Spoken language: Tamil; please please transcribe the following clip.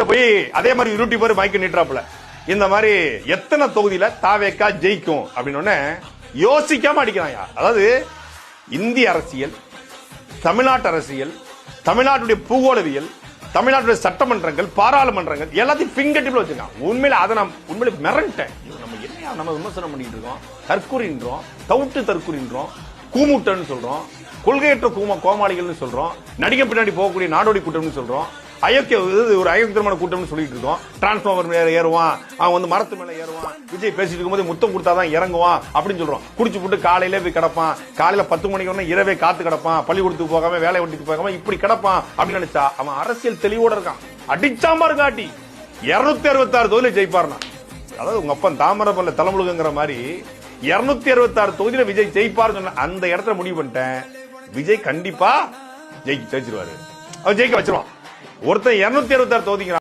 போய் அதே மாதிரி இருட்டி போய் மைக்க நீட்டுறாப்புல இந்த மாதிரி எத்தனை தொகுதியில தாவேக்கா ஜெயிக்கும் அப்படின்னு யோசிக்காம அடிக்கிறாங்க. அதாவது இந்திய அரசியல், தமிழ்நாட்டு அரசியல், தமிழ்நாட்டுடைய பூகோளவியல், தமிழ்நாட்டுடைய சட்டமன்றங்கள், பாராளுமன்றங்கள் எல்லாத்தையும் பிங்கர் டிப்ல வச்சிருக்கான். உண்மையில அதை நான் உண்மையில மிரண்டேன். நம்ம என்ன நம்ம விமர்சனம் பண்ணிட்டு இருக்கோம், தற்கூறின்றோம், தவுட்டு தற்கூறின்றோம், கூமுட்டன்னு சொல்றோம், கொள்கையற்ற கோமாளிகள்னு சொல்றோம், நடிகை பின்னாடி போகக்கூடிய நாடோடி கூட்டம்னு சொல்றோம், ஒரு அயோக்கியமான கூட்டம்னு சொல்லிட்டு இருக்கோம். டிரான்ஸ்பார்மர் மேல ஏறுவான், அவன் மரத்து மேல ஏறுவான், விஜய் பேசிட்டு இருக்கும்போது முத்தம் கொடுத்தாதான் இறங்குவான் அப்படின்னு சொல்றோம். குடிச்சு போட்டு காலையில போய் கிடப்பான், காலையில 10 மணிக்கு இரவே காத்து கிடப்பான், பள்ளிக்கூடத்துக்கு போகாம வேலை வெட்டிக்கு போகாம இப்படி கிடப்பான் அப்படின்னு நினைச்சா அவன் அரசியல் தெளிவோட இருக்கான். அடிச்சாம்பாரு காட்டி 266 தொகுதியில ஜெயிப்பார்னா, அதாவது உங்க அப்பன் தாமரப்பல்ல தலைமுழுங்கிற மாதிரி 266 தொகுதியில விஜய் ஜெயிப்பார் சொன்ன அந்த இடத்துல முடிவு பண்ணிட்டேன். விஜய் கண்டிப்பா ஜெயிச்சிருவாரு, அவர் ஜெயிக்க வச்சிருவான். ஒருத்தன் 266 தொகுதிங்க